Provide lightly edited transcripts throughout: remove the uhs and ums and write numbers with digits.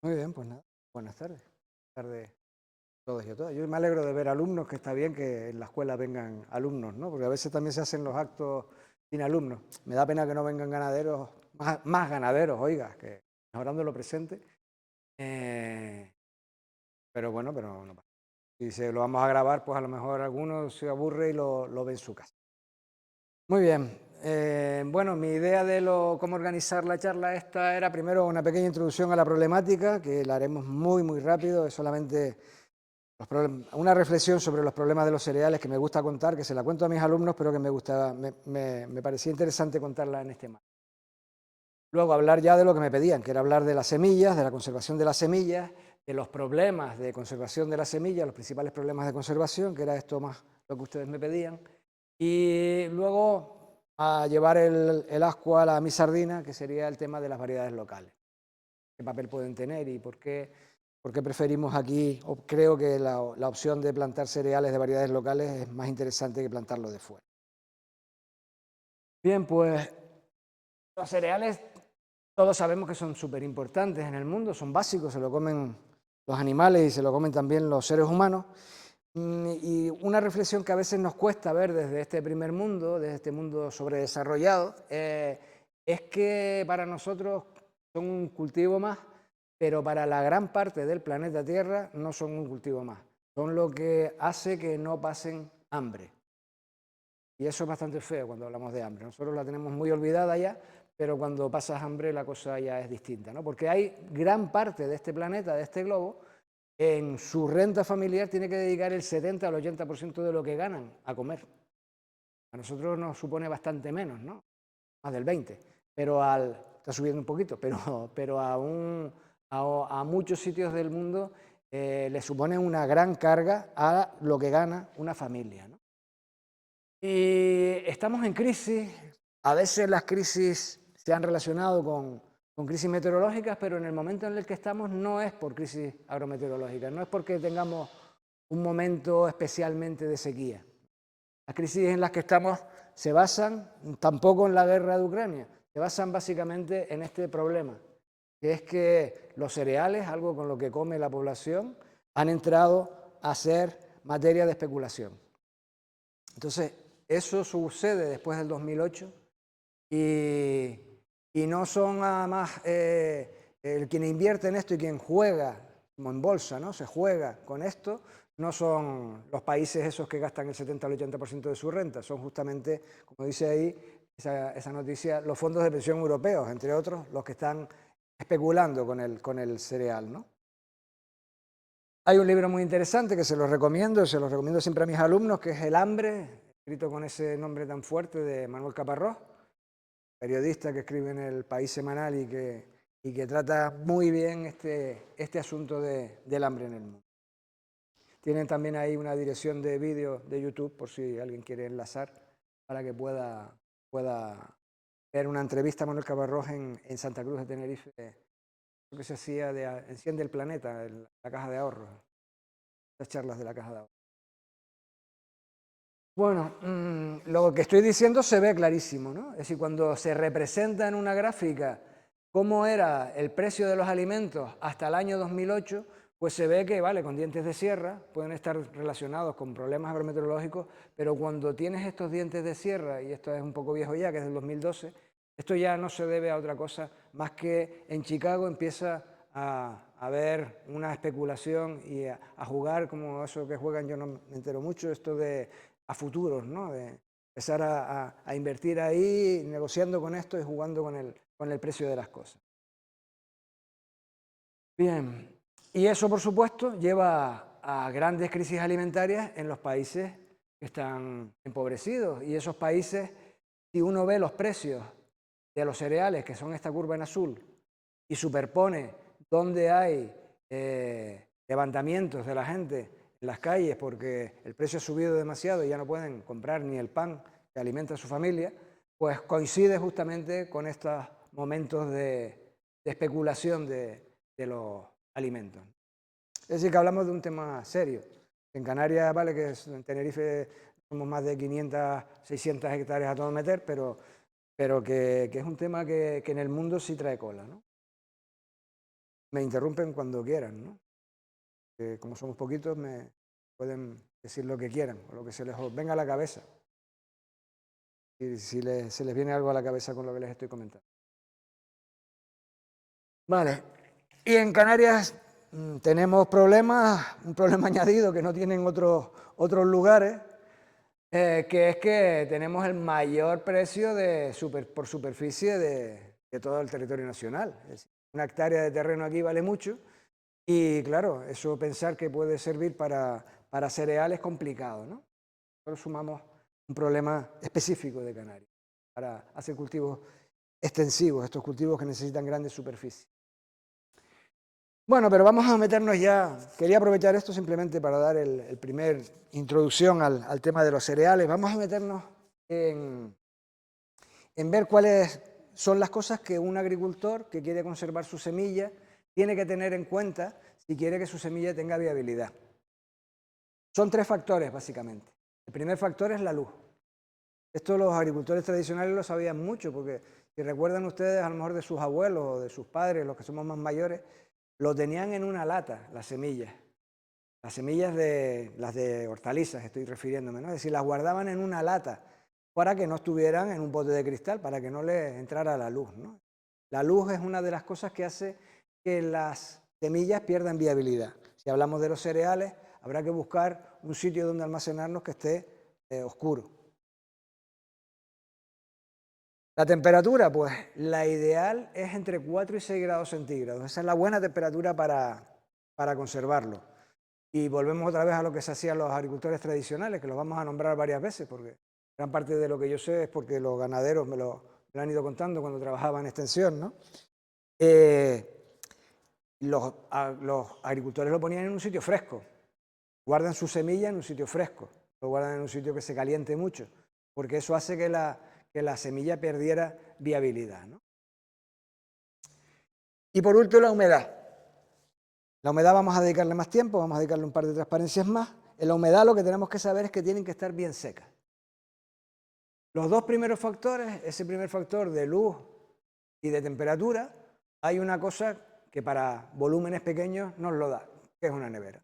Muy bien, pues nada, buenas tardes. Buenas tardes a todos y a todas. Yo me alegro de ver alumnos, que está bien que en la escuela vengan alumnos, ¿no? Porque a veces también se hacen los actos sin alumnos. Me da pena que no vengan ganaderos, más ganaderos, oiga, que mejorando lo presente. Eh, pero bueno, pero no pasa. Si se lo vamos a grabar, pues a lo mejor alguno se aburre y lo ve en su casa. Muy bien. Bueno, mi idea de cómo organizar la charla esta era primero una pequeña introducción a la problemática, que la haremos muy rápido, es solamente una reflexión sobre los problemas de los cereales que me gusta contar, que se la cuento a mis alumnos, pero que me parecía interesante contarla en este marco. Luego hablar ya de lo que me pedían, que era hablar de las semillas, de la conservación de las semillas, de los problemas de conservación de las semillas, los principales problemas de conservación, que era esto más lo que ustedes me pedían. Y luego a llevar el ascua a mi sardina, que sería el tema de las variedades locales. ¿Qué papel pueden tener y por qué preferimos aquí, o creo que la opción de plantar cereales de variedades locales es más interesante que plantarlo de fuera? Bien, pues los cereales todos sabemos que son súper importantes en el mundo, son básicos, se lo comen los animales y se lo comen también los seres humanos. Y una reflexión que a veces nos cuesta ver desde este primer mundo, desde este mundo sobredesarrollado, es que para nosotros son un cultivo más, pero para la gran parte del planeta Tierra no son un cultivo más. Son lo que hace que no pasen hambre. Y eso es bastante feo cuando hablamos de hambre. Nosotros la tenemos muy olvidada ya, pero cuando pasas hambre la cosa ya es distinta, ¿no? Porque hay gran parte de este planeta, de este globo, en su renta familiar tiene que dedicar el 70 al 80% de lo que ganan a comer. A nosotros nos supone bastante menos, ¿no? Más del 20%. Está subiendo un poquito, pero a muchos sitios del mundo le supone una gran carga a lo que gana una familia, ¿no? Y estamos en crisis, a veces las crisis se han relacionado con crisis meteorológicas, pero en el momento en el que estamos no es por crisis agrometeorológicas, no es porque tengamos un momento especialmente de sequía. Las crisis en las que estamos se basan tampoco en la guerra de Ucrania, se basan básicamente en este problema, que es que los cereales, algo con lo que come la población, han entrado a ser materia de especulación. Entonces, eso sucede después del 2008 y, y no son además quien invierte en esto y quien juega, como en bolsa, ¿no? Se juega con esto, no son los países esos que gastan el 70 al 80% de su renta, son justamente, como dice ahí esa noticia, los fondos de pensión europeos, entre otros, los que están especulando con el cereal, ¿no? Hay un libro muy interesante que se lo recomiendo siempre a mis alumnos, que es El hambre, escrito con ese nombre tan fuerte de Manuel Caparrós, periodista que escribe en El País Semanal y que trata muy bien este asunto del hambre en el mundo. Tienen también ahí una dirección de vídeo de YouTube, por si alguien quiere enlazar, para que pueda ver una entrevista a Manuel Caparrós en Santa Cruz de Tenerife, lo que se hacía de Enciende el Planeta, en la caja de ahorros, las charlas de la caja de ahorros. Bueno, lo que estoy diciendo se ve clarísimo, ¿no? Es decir, cuando se representa en una gráfica cómo era el precio de los alimentos hasta el año 2008, pues se ve que, vale, con dientes de sierra, pueden estar relacionados con problemas agrometeorológicos, pero cuando tienes estos dientes de sierra, y esto es un poco viejo ya, que es del 2012, esto ya no se debe a otra cosa más que en Chicago empieza a haber una especulación y a jugar como eso que juegan, yo no me entero mucho, esto de a futuros, ¿no? De empezar a invertir ahí, negociando con esto y jugando con el precio de las cosas. Bien, y eso por supuesto lleva a grandes crisis alimentarias en los países que están empobrecidos. Y esos países, si uno ve los precios de los cereales, que son esta curva en azul, y superpone donde hay levantamientos de la gente en las calles porque el precio ha subido demasiado y ya no pueden comprar ni el pan que alimenta a su familia, pues coincide justamente con estos momentos de especulación de los alimentos. Es decir, que hablamos de un tema serio. En Canarias, vale, en Tenerife somos más de 500, 600 hectáreas a todo meter, pero que es un tema que en el mundo sí trae cola, ¿no? Me interrumpen cuando quieran, ¿no? Como somos poquitos, me pueden decir lo que quieran, o lo que se les venga a la cabeza. Y si se les viene algo a la cabeza con lo que les estoy comentando. Vale. Y en Canarias tenemos problemas, un problema añadido que no tienen otros lugares, que es que tenemos el mayor precio por superficie de todo el territorio nacional. Es decir, una hectárea de terreno aquí vale mucho y claro, eso pensar que puede servir para cereal es complicado, ¿no? Solo sumamos un problema específico de Canarias para hacer cultivos extensivos, estos cultivos que necesitan grandes superficies. Bueno, pero vamos a meternos ya. Quería aprovechar esto simplemente para dar el primer introducción al tema de los cereales. Vamos a meternos en ver cuáles son las cosas que un agricultor que quiere conservar su semilla tiene que tener en cuenta si quiere que su semilla tenga viabilidad. Son 3 factores, básicamente. El primer factor es la luz. Esto los agricultores tradicionales lo sabían mucho, porque si recuerdan ustedes a lo mejor de sus abuelos o de sus padres, los que somos más mayores, lo tenían en una lata, las semillas. Las semillas las de hortalizas estoy refiriéndome, ¿no? Es decir, las guardaban en una lata para que no estuvieran en un bote de cristal, para que no les entrara la luz, ¿no? La luz es una de las cosas que hace que las semillas pierdan viabilidad. Si hablamos de los cereales, habrá que buscar un sitio donde almacenarlos que esté oscuro. La temperatura, pues la ideal es entre 4 y 6 grados centígrados. Esa es la buena temperatura para conservarlo. Y volvemos otra vez a lo que se hacían los agricultores tradicionales, que los vamos a nombrar varias veces, porque gran parte de lo que yo sé es porque los ganaderos me lo han ido contando cuando trabajaba en extensión, ¿no? Los agricultores lo ponían en un sitio fresco, guardan su semilla en un sitio fresco, lo guardan en un sitio que se caliente mucho, porque eso hace que la semilla perdiera viabilidad, ¿no? Y por último, la humedad. La humedad vamos a dedicarle más tiempo, vamos a dedicarle un par de transparencias más. En la humedad lo que tenemos que saber es que tienen que estar bien secas. Los 2 primeros factores, ese primer factor de luz y de temperatura, hay una cosa que para volúmenes pequeños nos lo da, que es una nevera.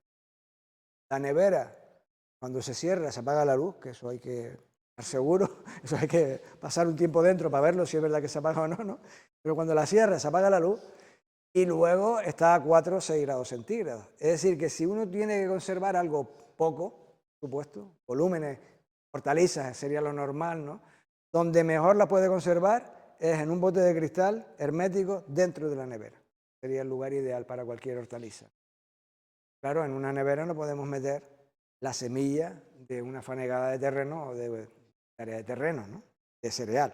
La nevera, cuando se cierra, se apaga la luz, que eso hay que estar seguro, eso hay que pasar un tiempo dentro para verlo si es verdad que se apaga o no, ¿no? Pero cuando la cierra, se apaga la luz y luego está a 4 o 6 grados centígrados. Es decir, que si uno tiene que conservar algo poco, por supuesto, volúmenes, hortalizas sería lo normal, ¿no? Donde mejor la puede conservar es en un bote de cristal hermético dentro de la nevera. Sería el lugar ideal para cualquier hortaliza. Claro, en una nevera no podemos meter la semilla de una fanegada de terreno o de área de terreno, ¿no? De cereal.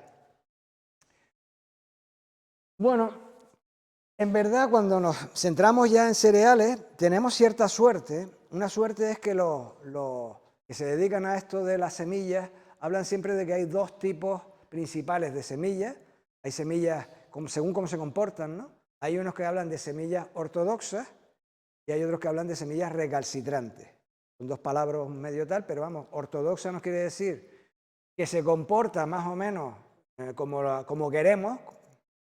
Bueno, en verdad, cuando nos centramos ya en cereales, tenemos cierta suerte. Una suerte es que los que se dedican a esto de las semillas hablan siempre de que hay 2 tipos principales de semillas. Hay semillas según cómo se comportan, ¿no? Hay unos que hablan de semillas ortodoxas y hay otros que hablan de semillas recalcitrantes. Son 2 palabras medio tal, pero vamos, ortodoxa nos quiere decir que se comporta más o menos como queremos,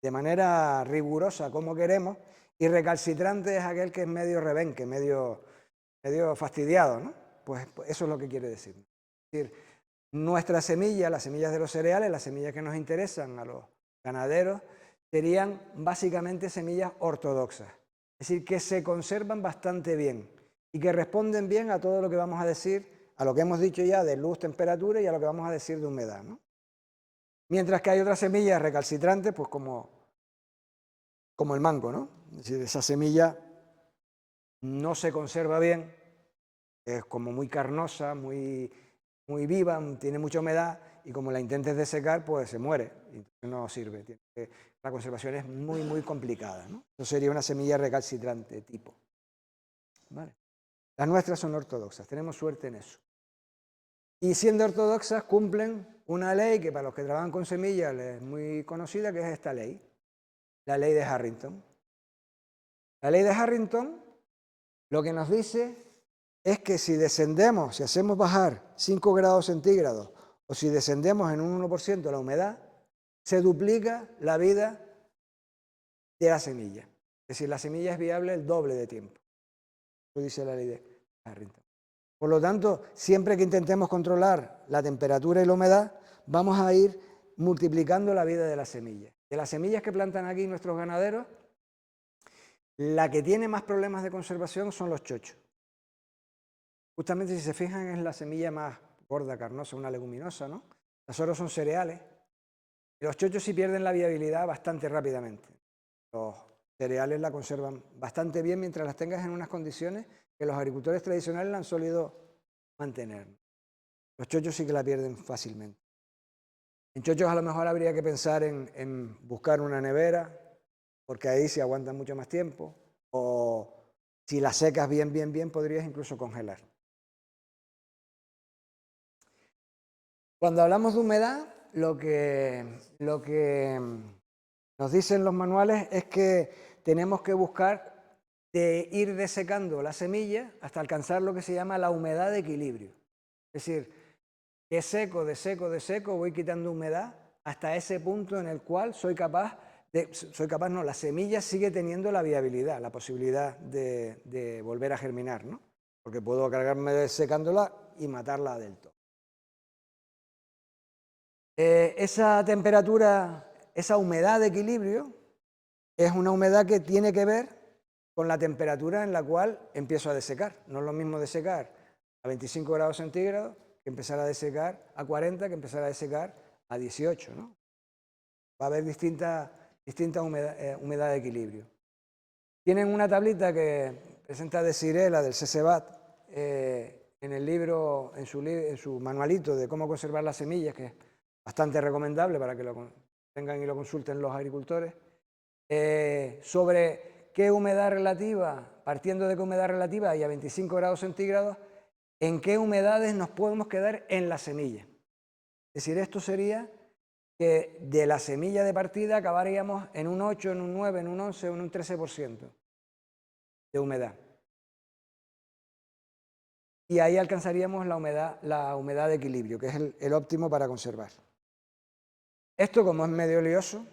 de manera rigurosa como queremos, y recalcitrante es aquel que es medio rebenque, medio fastidiado, ¿no? Pues eso es lo que quiere decir. Es decir, nuestras semillas, las semillas de los cereales, las semillas que nos interesan a los ganaderos, serían básicamente semillas ortodoxas. Es decir, que se conservan bastante bien y que responden bien a todo lo que vamos a decir, a lo que hemos dicho ya de luz, temperatura y a lo que vamos a decir de humedad, ¿no? Mientras que hay otras semillas recalcitrantes, pues como el mango, ¿no? Es decir, esa semilla no se conserva bien, es como muy carnosa, muy viva, tiene mucha humedad y como la intentes desecar, pues se muere y no sirve. La conservación es muy complicada, ¿no? Eso sería una semilla recalcitrante tipo. ¿Vale? Las nuestras son ortodoxas, tenemos suerte en eso. Y siendo ortodoxas cumplen una ley que para los que trabajan con semillas es muy conocida, que es esta ley, la ley de Harrington. La ley de Harrington lo que nos dice es que si descendemos, si hacemos bajar 5 grados centígrados o si descendemos en un 1% la humedad, se duplica la vida de la semilla. Es decir, la semilla es viable el doble de tiempo. Eso dice la ley de Harrington. Por lo tanto, siempre que intentemos controlar la temperatura y la humedad, vamos a ir multiplicando la vida de las semillas. De las semillas que plantan aquí nuestros ganaderos, la que tiene más problemas de conservación son los chochos. Justamente, si se fijan, es la semilla más gorda, carnosa, una leguminosa, ¿no? Las otras son cereales. Y los chochos sí pierden la viabilidad bastante rápidamente. Los cereales la conservan bastante bien mientras las tengas en unas condiciones que los agricultores tradicionales la han solido mantener. Los chochos sí que la pierden fácilmente. En chochos a lo mejor habría que pensar en buscar una nevera, porque ahí se aguantan mucho más tiempo, o si las secas bien, podrías incluso congelar. Cuando hablamos de humedad, lo que nos dicen los manuales es que tenemos que buscar de ir desecando la semilla hasta alcanzar lo que se llama la humedad de equilibrio. Es decir, de seco, voy quitando humedad hasta ese punto en el cual la semilla sigue teniendo la viabilidad, la posibilidad de volver a germinar, ¿no? Porque puedo cargarme desecándola y matarla del todo. Esa temperatura, esa humedad de equilibrio, es una humedad que tiene que ver con la temperatura en la cual empiezo a desecar. No es lo mismo desecar a 25 grados centígrados que empezar a desecar a 40, que empezar a desecar a 18, ¿no? Va a haber distinta humedad de equilibrio. Tienen una tablita que presenta Desiree, la del CCBAT, en el libro, en su manualito de cómo conservar las semillas, que es bastante recomendable para que lo tengan y lo consulten los agricultores, sobre qué humedad relativa, partiendo de qué humedad relativa y a 25 grados centígrados, en qué humedades nos podemos quedar en la semilla. Es decir, esto sería que de la semilla de partida acabaríamos en un 8, en un 9, en un 11 o en un 13% de humedad. Y ahí alcanzaríamos la humedad de equilibrio, que es el óptimo para conservar. Esto, como es medio lioso,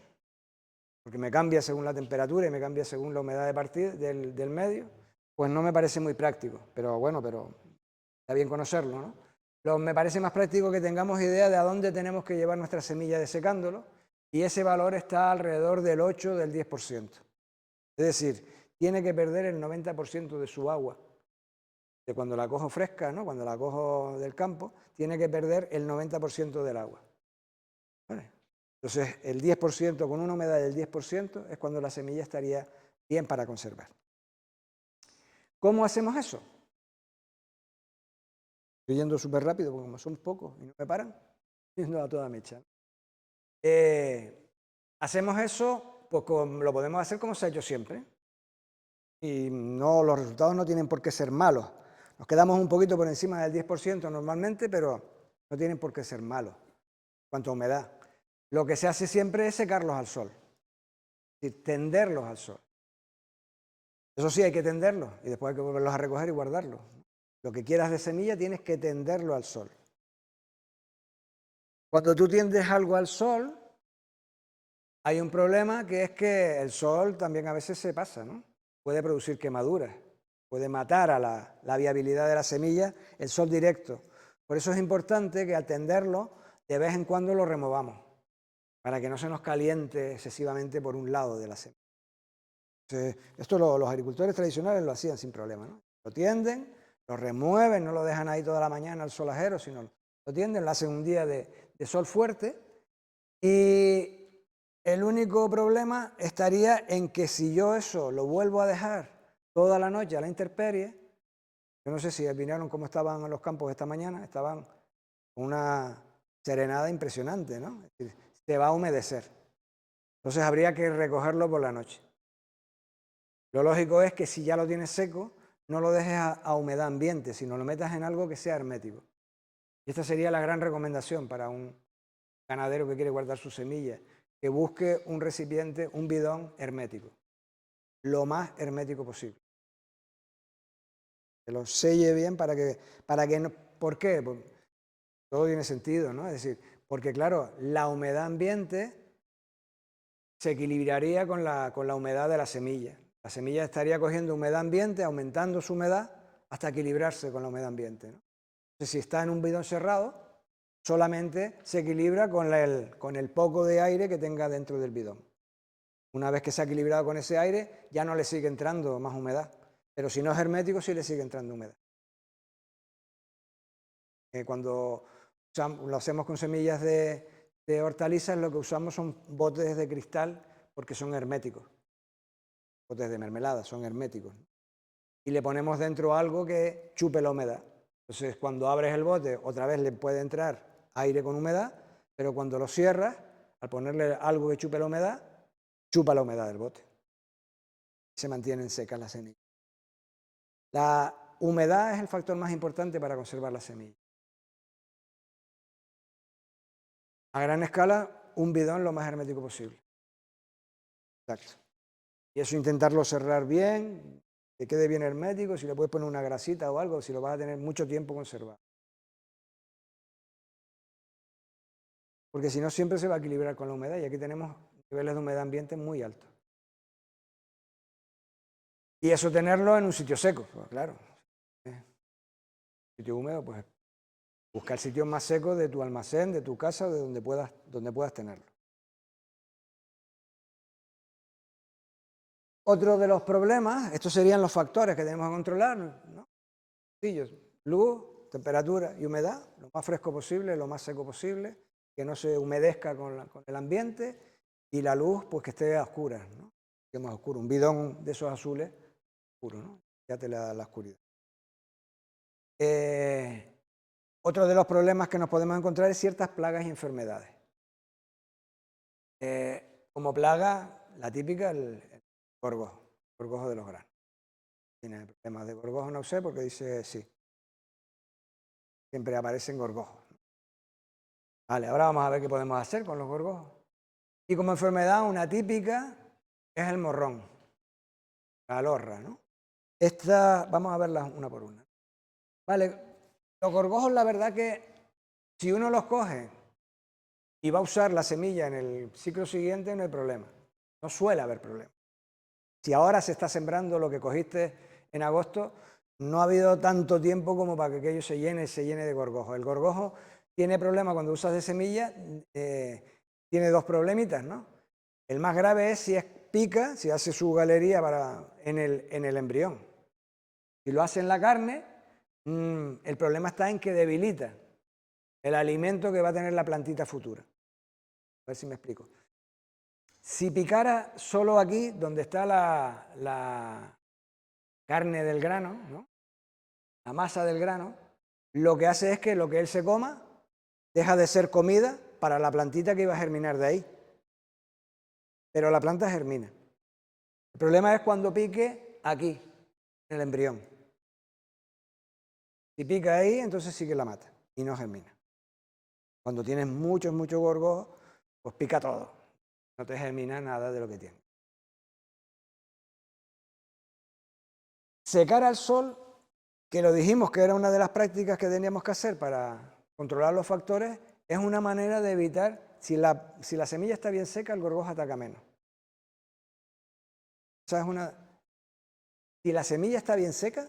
porque me cambia según la temperatura y me cambia según la humedad de partida del medio, pues no me parece muy práctico. Pero bueno, está bien conocerlo, ¿no? Me parece más práctico que tengamos idea de a dónde tenemos que llevar nuestra semilla desecándolo, y ese valor está alrededor del 8, del 10%. Es decir, tiene que perder el 90% de su agua. De cuando la cojo fresca, ¿no? Cuando la cojo del campo, tiene que perder el 90% del agua. ¿Vale? Entonces, el 10%, con una humedad del 10%, es cuando la semilla estaría bien para conservar. ¿Cómo hacemos eso? Estoy yendo súper rápido, porque como son pocos y no me paran, yendo a toda mecha. Hacemos eso, pues lo podemos hacer como se ha hecho siempre. Y los resultados no tienen por qué ser malos. Nos quedamos un poquito por encima del 10% normalmente, pero no tienen por qué ser malos en cuanto a humedad. Lo que se hace siempre es secarlos al sol, es decir, tenderlos al sol. Eso sí, hay que tenderlos y después hay que volverlos a recoger y guardarlos. Lo que quieras de semilla tienes que tenderlo al sol. Cuando tú tiendes algo al sol, hay un problema, que es que el sol también a veces se pasa, ¿no? Puede producir quemaduras, puede matar a la viabilidad de la semilla el sol directo. Por eso es importante que al tenderlo, de vez en cuando lo removamos, para que no se nos caliente excesivamente por un lado de la semilla. Entonces, esto los agricultores tradicionales lo hacían sin problema, ¿no? Lo tienden, lo remueven, no lo dejan ahí toda la mañana al solajero, sino lo tienden, lo hacen un día de sol fuerte, y el único problema estaría en que si yo eso lo vuelvo a dejar toda la noche a la intemperie, yo no sé si vinieron cómo estaban en los campos esta mañana, estaban con una serenada impresionante, ¿no? Es decir, se va a humedecer. Entonces habría que recogerlo por la noche. Lo lógico es que si ya lo tienes seco, no lo dejes a humedad ambiente, sino lo metas en algo que sea hermético. Y esta sería la gran recomendación para un ganadero que quiere guardar sus semillas, que busque un recipiente, un bidón hermético, lo más hermético posible. Que lo selle bien para que no, ¿por qué? Pues todo tiene sentido, ¿no? Es decir, porque claro, la humedad ambiente se equilibraría con la humedad de la semilla. La semilla estaría cogiendo humedad ambiente, aumentando su humedad hasta equilibrarse con la humedad ambiente, ¿no? Entonces, si está en un bidón cerrado, solamente se equilibra con el poco de aire que tenga dentro del bidón. Una vez que se ha equilibrado con ese aire, ya no le sigue entrando más humedad. Pero si no es hermético, sí le sigue entrando humedad. Cuando lo hacemos con semillas de hortalizas, lo que usamos son botes de cristal porque son herméticos. Botes de mermelada son herméticos. Y le ponemos dentro algo que chupe la humedad. Entonces, cuando abres el bote, otra vez le puede entrar aire con humedad, pero cuando lo cierras, al ponerle algo que chupe la humedad, chupa la humedad del bote. Se mantienen secas las semillas. La humedad es el factor más importante para conservar las semillas. A gran escala, un bidón lo más hermético posible. Exacto. Y eso intentarlo cerrar bien, que quede bien hermético, si le puedes poner una grasita o algo, si lo vas a tener mucho tiempo conservado. Porque si no, siempre se va a equilibrar con la humedad y aquí tenemos niveles de humedad ambiente muy altos. Y eso tenerlo en un sitio seco, pues claro. Sitio húmedo, pues busca el sitio más seco de tu almacén, de tu casa, de donde puedas tenerlo. Otro de los problemas, estos serían los factores que tenemos que controlar, ¿no? Luz, temperatura y humedad, lo más fresco posible, lo más seco posible, que no se humedezca con el ambiente, y la luz, pues que esté a oscuras, ¿no? Que más oscuro, un bidón de esos azules, oscuro, ¿no? Ya te la oscuridad. Otro de los problemas que nos podemos encontrar es ciertas plagas y enfermedades. Como plaga, la típica, el gorgojo de los granos. Tiene problemas de gorgojo, no sé, porque dice sí. Siempre aparecen gorgojos. Vale, ahora vamos a ver qué podemos hacer con los gorgojos. Y como enfermedad, una típica es el morrón, la alorra, ¿no? Esta, vamos a verlas una por una. Vale, los gorgojos, la verdad que si uno los coge y va a usar la semilla en el ciclo siguiente, no hay problema. No suele haber problema. Si ahora se está sembrando lo que cogiste en agosto, no ha habido tanto tiempo como para que aquello se llene de gorgojo. El gorgojo tiene problema cuando usas de semilla, tiene dos problemitas, ¿no? El más grave es si pica, si hace su galería en el embrión. Si lo hace en la carne, el problema está en que debilita el alimento que va a tener la plantita futura. A ver si me explico. Si picara solo aquí, donde está la carne del grano, ¿no? La masa del grano, lo que hace es que lo que él se coma deja de ser comida para la plantita que iba a germinar de ahí. Pero la planta germina. El problema es cuando pique aquí, en el embrión. Si pica ahí, entonces sí que la mata y no germina. Cuando tienes muchos gorgojos, pues pica todo. No te germina nada de lo que tienes. Secar al sol, que lo dijimos que era una de las prácticas que teníamos que hacer para controlar los factores, es una manera de evitar, si la semilla está bien seca, el gorgojo ataca menos. Si la semilla está bien seca,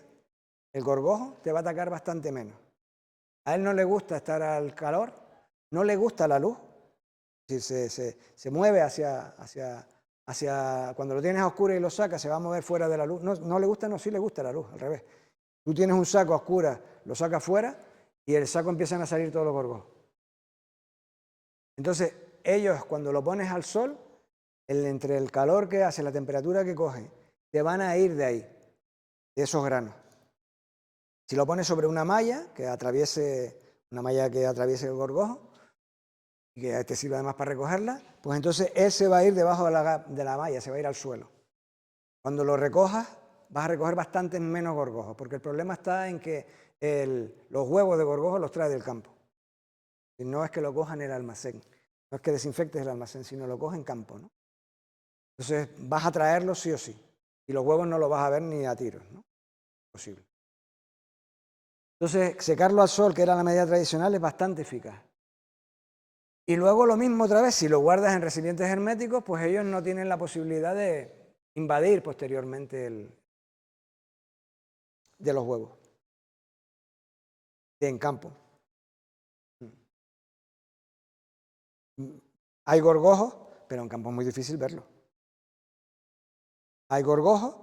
el gorgojo te va a atacar bastante menos. A él no le gusta estar al calor, no le gusta la luz, si se mueve hacia cuando lo tienes a oscura y lo sacas, se va a mover fuera de la luz. No le gusta, no, sí le gusta la luz, al revés. Tú tienes un saco a oscuras, lo sacas fuera y el saco empiezan a salir todos los gorgojos. Entonces, ellos cuando lo pones al sol, entre el calor que hace, la temperatura que coge, te van a ir de ahí, de esos granos. Si lo pones sobre una malla que atraviese el gorgojo y que te sirva además para recogerla, pues entonces él se va a ir debajo de la malla, se va a ir al suelo. Cuando lo recojas, vas a recoger bastantes menos gorgojos, porque el problema está en que los huevos de gorgojo los trae del campo. Y no es que lo cojan en el almacén, no es que desinfectes el almacén, sino lo coges en campo, ¿no? Entonces vas a traerlos sí o sí, y los huevos no los vas a ver ni a tiros, ¿no? Posible. Entonces, secarlo al sol, que era la medida tradicional, es bastante eficaz. Y luego lo mismo otra vez, si lo guardas en recipientes herméticos, pues ellos no tienen la posibilidad de invadir posteriormente de los huevos en campo. Hay gorgojos, pero en campo es muy difícil verlo. Hay gorgojos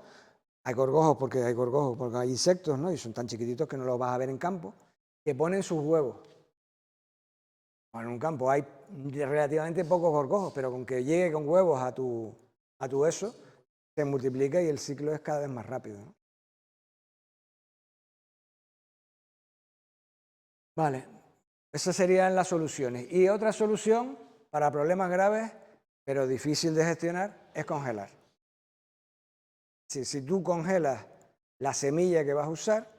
porque hay insectos, ¿no? Y son tan chiquititos que no los vas a ver en campo, que ponen sus huevos. Bueno, en un campo hay relativamente pocos gorgojos, pero con que llegue con huevos a tu eso, se multiplica y el ciclo es cada vez más rápido, ¿no? Vale, esas serían las soluciones. Y otra solución para problemas graves, pero difícil de gestionar, es congelar. Si tú congelas la semilla que vas a usar,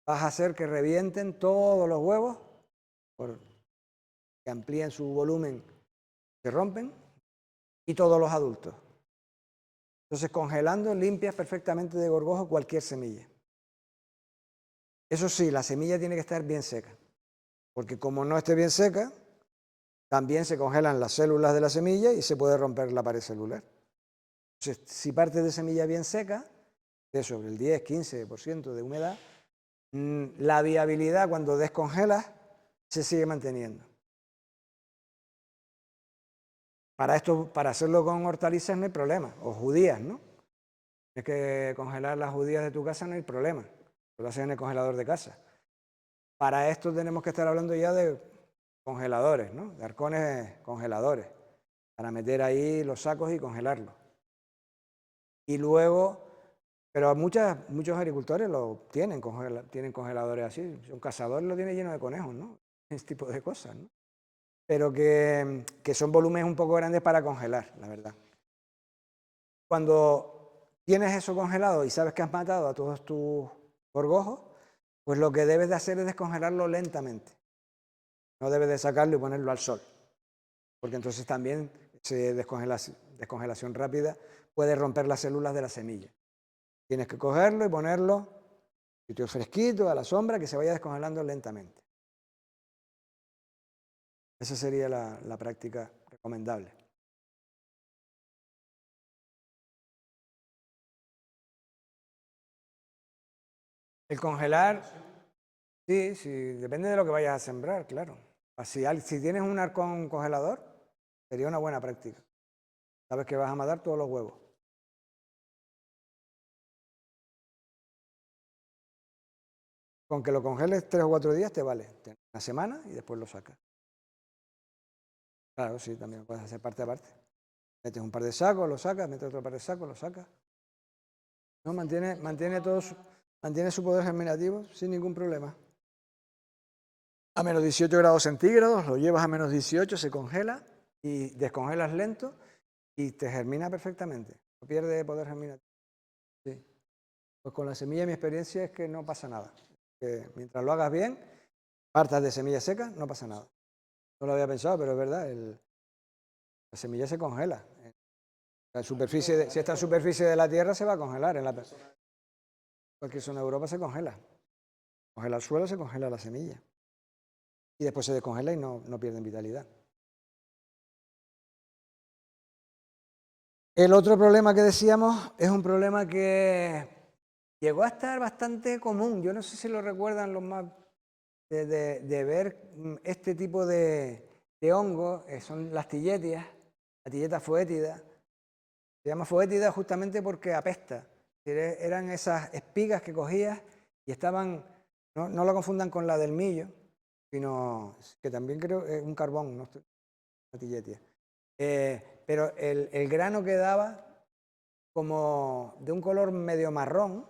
vas a hacer que revienten todos los huevos, que amplíen su volumen, se rompen, y todos los adultos. Entonces, congelando, limpias perfectamente de gorgojo cualquier semilla. Eso sí, la semilla tiene que estar bien seca, porque como no esté bien seca, también se congelan las células de la semilla y se puede romper la pared celular. Entonces, si parte de semilla bien seca, de sobre el 10-15% de humedad, la viabilidad cuando descongelas se sigue manteniendo. Para hacerlo con hortalizas no hay problema, o judías, ¿no? Tienes que congelar las judías de tu casa, no hay problema, lo haces en el congelador de casa. Para esto tenemos que estar hablando ya de congeladores, ¿no? De arcones congeladores, para meter ahí los sacos y congelarlos. Y luego, pero muchos agricultores lo tienen congeladores así. Un cazador lo tiene lleno de conejos, ¿no? Ese tipo de cosas, ¿no? Pero que son volúmenes un poco grandes para congelar, la verdad. Cuando tienes eso congelado y sabes que has matado a todos tus gorgojos, pues lo que debes de hacer es descongelarlo lentamente. No debes de sacarlo y ponerlo al sol, porque entonces también descongelación rápida puede romper las células de la semilla. Tienes que cogerlo y ponerlo en sitio fresquito, a la sombra, que se vaya descongelando lentamente. Esa sería la práctica recomendable. El congelar, sí, depende de lo que vayas a sembrar, claro. Si tienes un arcón congelador, sería una buena práctica. Sabes que vas a matar todos los huevos. Con que lo congeles 3 o 4 días te vale. Una semana y después lo sacas. Claro, sí, también lo puedes hacer parte a parte. Metes un par de sacos, lo sacas, metes otro par de sacos, lo sacas. No, mantiene su poder germinativo sin ningún problema. A menos 18 grados centígrados, lo llevas a menos 18, se congela y descongelas lento y te germina perfectamente. No pierde poder germinativo. Sí. Pues con la semilla mi experiencia es que no pasa nada. Que mientras lo hagas bien, partas de semilla seca, no pasa nada. No lo había pensado, pero es verdad, la semilla se congela. Si está en superficie de la Tierra se va a congelar. Cualquier zona de Europa se congela. Congela el suelo, se congela la semilla. Y después se descongela y no pierden vitalidad. El otro problema que decíamos es un problema que llegó a estar bastante común. Yo no sé si lo recuerdan los más de ver este tipo de hongos, son las tilletias, la tilleta foétida. Se llama foétida justamente porque apesta. Eran esas espigas que cogías y estaban, no lo confundan con la del millo, sino que también creo es un carbón, no una tilletia. Pero el grano quedaba como de un color medio marrón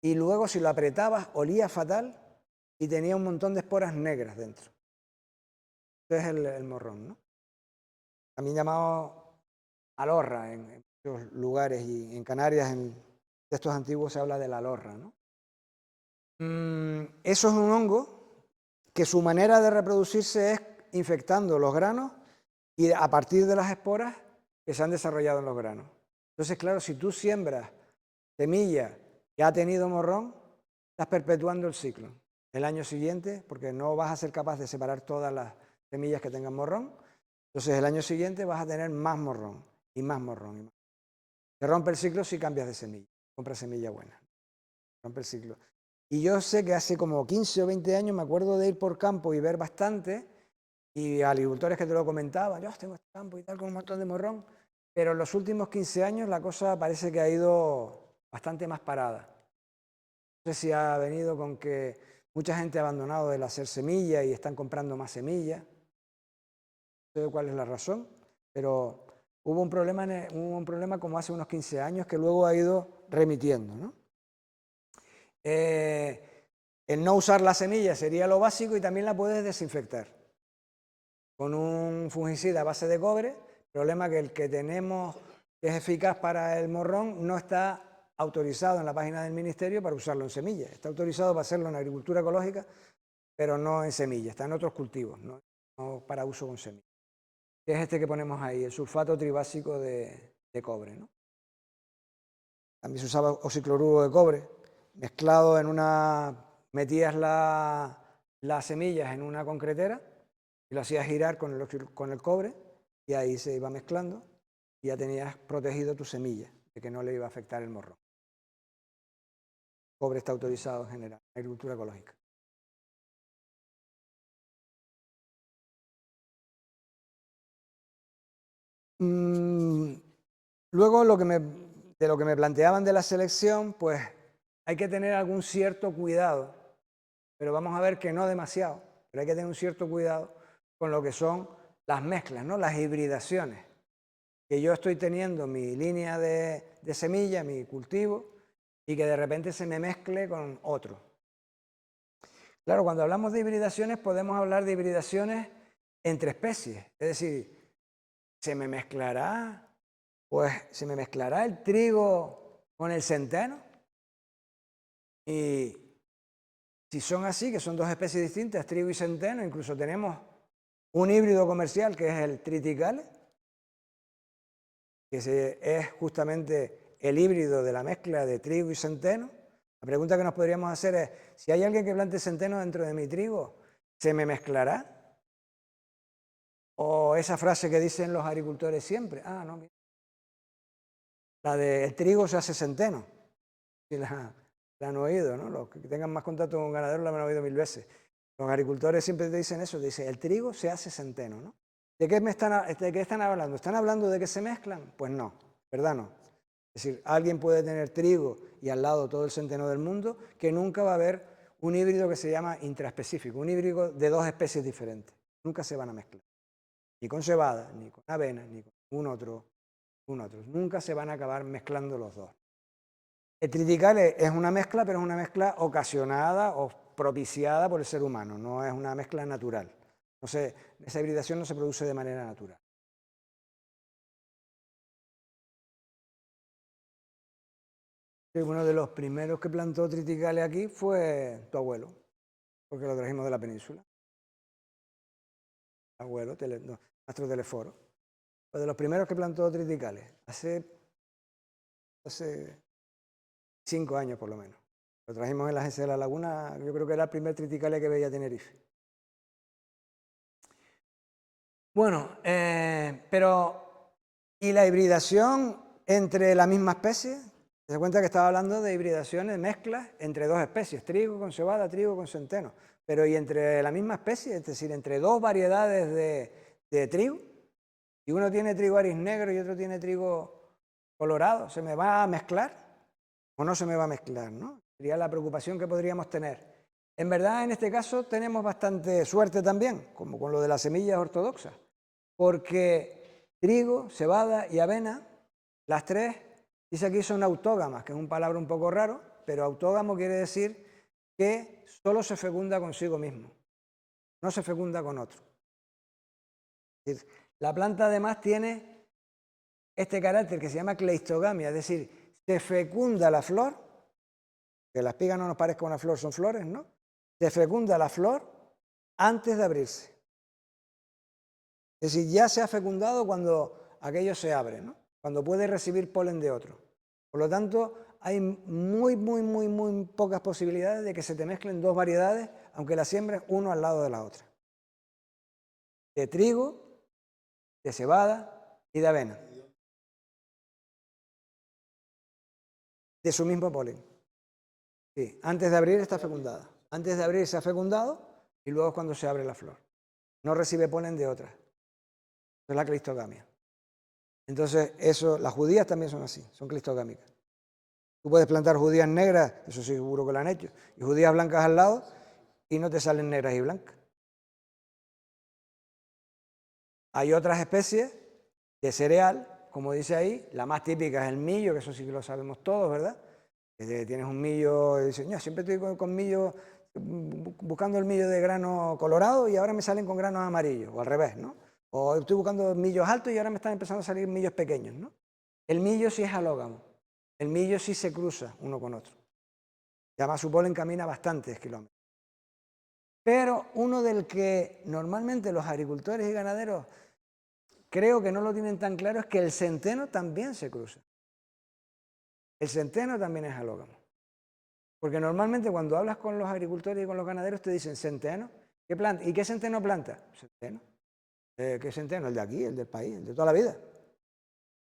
y luego si lo apretabas olía fatal y tenía un montón de esporas negras dentro. Este es el morrón, ¿no? También llamado alorra en muchos lugares y en Canarias, en textos antiguos se habla de la alorra, ¿no? Eso es un hongo que su manera de reproducirse es infectando los granos y a partir de las esporas que se han desarrollado en los granos. Entonces, claro, si tú siembras semilla que ha tenido morrón, estás perpetuando el ciclo. El año siguiente, porque no vas a ser capaz de separar todas las semillas que tengan morrón, entonces el año siguiente vas a tener más morrón y más morrón. Se rompe el ciclo si cambias de semilla, compras semilla buena. Rompe el ciclo. Y yo sé que hace como 15 o 20 años me acuerdo de ir por campo y ver bastante, y agricultores que te lo comentaban, yo tengo este campo y tal con un montón de morrón, pero en los últimos 15 años la cosa parece que ha ido bastante más parada. No sé si ha venido con que mucha gente ha abandonado el hacer semilla y están comprando más semillas. No sé cuál es la razón, pero hubo un problema como hace unos 15 años que luego ha ido remitiendo, ¿no? El no usar la semilla sería lo básico y también la puedes desinfectar con un fungicida a base de cobre. Problema que el que tenemos, que es eficaz para el morrón, no está autorizado en la página del ministerio para usarlo en semillas. Está autorizado para hacerlo en agricultura ecológica, pero no en semillas, está en otros cultivos, no para uso con semillas. Que es este que ponemos ahí, el sulfato tribásico de cobre, ¿no? También se usaba oxicloruro de cobre, mezclado en una... Metías las semillas en una concretera y lo hacías girar con el cobre y ahí se iba mezclando y ya tenías protegido tu semilla de que no le iba a afectar el morrón. El cobre está autorizado en general en agricultura ecológica. Luego, de lo que me planteaban de la selección, pues hay que tener algún cierto cuidado, pero vamos a ver que no demasiado, pero hay que tener un cierto cuidado con lo que son las mezclas, ¿no? Las hibridaciones. Que yo estoy teniendo mi línea de semilla, mi cultivo, y que de repente se me mezcle con otro. Claro, cuando hablamos de hibridaciones podemos hablar de hibridaciones entre especies, es decir, se me mezclará el trigo con el centeno, y si son así, que son dos especies distintas, trigo y centeno, incluso tenemos un híbrido comercial que es el triticale, que es justamente el híbrido de la mezcla de trigo y centeno. La pregunta que nos podríamos hacer es, si hay alguien que plante centeno dentro de mi trigo, ¿se me mezclará? O esa frase que dicen los agricultores siempre, no, mira, la de el trigo se hace centeno. Si la han oído, ¿no? Los que tengan más contacto con ganaderos la han oído 1000 veces. Los agricultores siempre te dicen eso, dicen el trigo se hace centeno, ¿no? ¿De qué están hablando? ¿Están hablando de que se mezclan? Pues no, ¿verdad? No. Es decir, alguien puede tener trigo y al lado todo el centeno del mundo, que nunca va a haber un híbrido que se llama intraespecífico, un híbrido de dos especies diferentes. Nunca se van a mezclar. Ni con cebada, ni con avena, ni con un otro. Nunca se van a acabar mezclando los dos. El triticale es una mezcla, pero es una mezcla ocasionada o propiciada por el ser humano, no es una mezcla natural. Esa hibridación no se produce de manera natural. Uno de los primeros que plantó triticale aquí fue tu abuelo, porque lo trajimos de la península. Abuelo, nuestro teleforo. Fue de los primeros que plantó triticale, hace 5 años por lo menos. Lo trajimos en la agencia de la Laguna, yo creo que era el primer triticale que veía Tenerife. Bueno, ¿y la hibridación entre la misma especie? Se da cuenta que estaba hablando de hibridaciones, mezclas entre dos especies, trigo con cebada, trigo con centeno. Pero ¿y entre la misma especie? Es decir, entre dos variedades de trigo. Si uno tiene trigo aris negro y otro tiene trigo colorado, ¿se me va a mezclar o no se me va a mezclar, ¿no? Sería la preocupación que podríamos tener. En verdad, en este caso tenemos bastante suerte también, como con lo de las semillas ortodoxas, porque trigo, cebada y avena, las tres, dice aquí son autógamas, que es un palabra un poco raro, pero autógamo quiere decir que solo se fecunda consigo mismo, no se fecunda con otro. Es decir, la planta además tiene este carácter que se llama cleistogamia, es decir, se fecunda la flor, que la espiga no nos parezca una flor, son flores, ¿no? Se fecunda la flor antes de abrirse. Es decir, ya se ha fecundado cuando aquello se abre, ¿no? Cuando puede recibir polen de otro. Por lo tanto, hay muy pocas posibilidades de que se te mezclen dos variedades, aunque las siembres uno al lado de la otra. De trigo, de cebada y de avena. de su mismo polen. Sí, antes de abrir está fecundada. Antes de abrir se ha fecundado y luego es cuando se abre la flor. No recibe polen de otra. Es la clistogamia. Entonces, eso, las judías también son así, son clistogámicas. Tú puedes plantar judías negras, eso sí, seguro que lo han hecho, y judías blancas al lado, y no te salen negras y blancas. Hay otras especies de cereal, como dice ahí, la más típica es el millo, que eso sí que lo sabemos todos, ¿verdad? Tienes un millo y dices, no, siempre estoy con millo, buscando el millo de grano colorado y ahora me salen con granos amarillos, o al revés, ¿no? O estoy buscando millos altos y ahora me están empezando a salir millos pequeños, ¿no? El millo sí es halógamo, el millo sí se cruza uno con otro. Y además su polen camina bastantes kilómetros. Pero uno del que normalmente los agricultores y ganaderos creo que no lo tienen tan claro es que el centeno también se cruza. El centeno también es halógamo. Porque normalmente cuando hablas con los agricultores y con los ganaderos te dicen centeno. ¿Qué planta? ¿Y qué centeno planta? Centeno. ¿Qué centeno? El de aquí, el del país, el de toda la vida.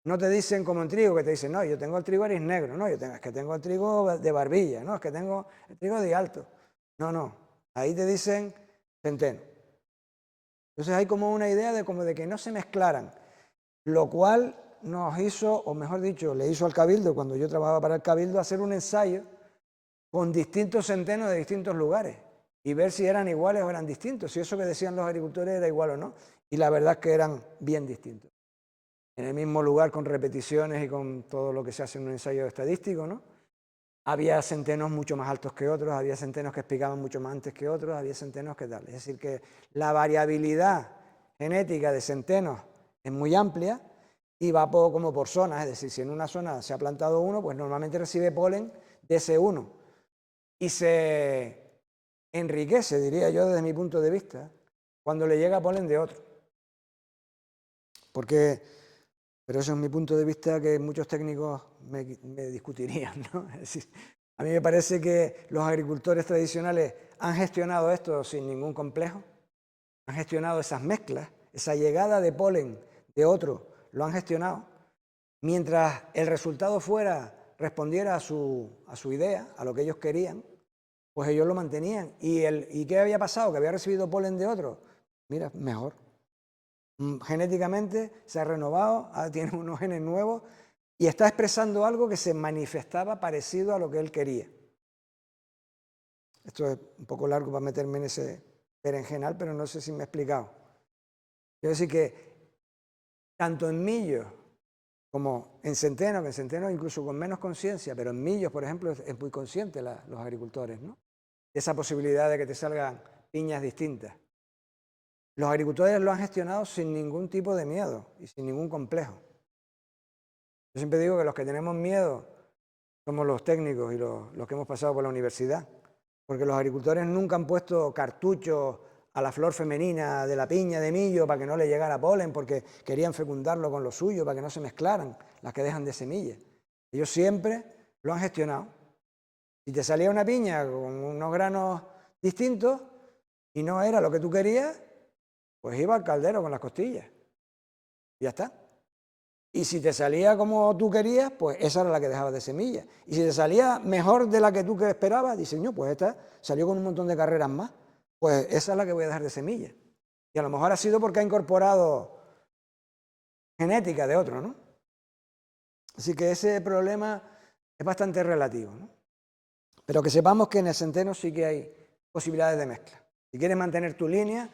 No te dicen como en trigo, que te dicen, no, yo tengo el trigo eris negro, no, es que tengo el trigo de barbilla, no, es que tengo el trigo de alto. No, no, ahí te dicen centeno. Entonces hay como una idea de que no se mezclaran, lo cual nos hizo, o mejor dicho, le hizo al Cabildo, cuando yo trabajaba para el Cabildo, hacer un ensayo con distintos centenos de distintos lugares y ver si eran iguales o eran distintos, si eso que decían los agricultores era igual o no. Y la verdad es que eran bien distintos. En el mismo lugar, con repeticiones y con todo lo que se hace en un ensayo estadístico, ¿no? Había centenos mucho más altos que otros, había centenos que explicaban mucho más antes que otros, había centenos que tal. Es decir, que la variabilidad genética de centenos es muy amplia y va como por zonas. Es decir, si en una zona se ha plantado uno, pues normalmente recibe polen de ese uno y se enriquece, diría yo desde mi punto de vista, cuando le llega polen de otro. Pero eso es mi punto de vista que muchos técnicos me discutirían, ¿no? Es decir, a mí me parece que los agricultores tradicionales han gestionado esto sin ningún complejo, han gestionado esas mezclas, esa llegada de polen de otro, lo han gestionado, mientras el resultado respondiera a su idea, a lo que ellos querían, pues ellos lo mantenían. ¿Y qué había pasado? Que había recibido polen de otro. Mira, mejor. Genéticamente se ha renovado, tiene unos genes nuevos y está expresando algo que se manifestaba parecido a lo que él quería. Esto es un poco largo para meterme en ese berenjenal, pero no sé si me he explicado. Quiero decir que tanto en millos como en centeno, que en centeno incluso con menos conciencia, pero en millos, por ejemplo, es muy consciente los agricultores, ¿no? De esa posibilidad de que te salgan piñas distintas. Los agricultores lo han gestionado sin ningún tipo de miedo y sin ningún complejo. Yo siempre digo que los que tenemos miedo somos los técnicos y los que hemos pasado por la universidad, porque los agricultores nunca han puesto cartuchos a la flor femenina de la piña de millo para que no le llegara polen, porque querían fecundarlo con lo suyo, para que no se mezclaran las que dejan de semilla. Ellos siempre lo han gestionado. Si te salía una piña con unos granos distintos y no era lo que tú querías, pues iba al caldero con las costillas. Y ya está. Y si te salía como tú querías, pues esa era la que dejabas de semilla. Y si te salía mejor de la que tú esperabas, dices, no, pues esta salió con un montón de carreras más. Pues esa es la que voy a dejar de semilla. Y a lo mejor ha sido porque ha incorporado genética de otro, ¿no? Así que ese problema es bastante relativo, ¿no? Pero que sepamos que en el centeno sí que hay posibilidades de mezcla. Si quieres mantener tu línea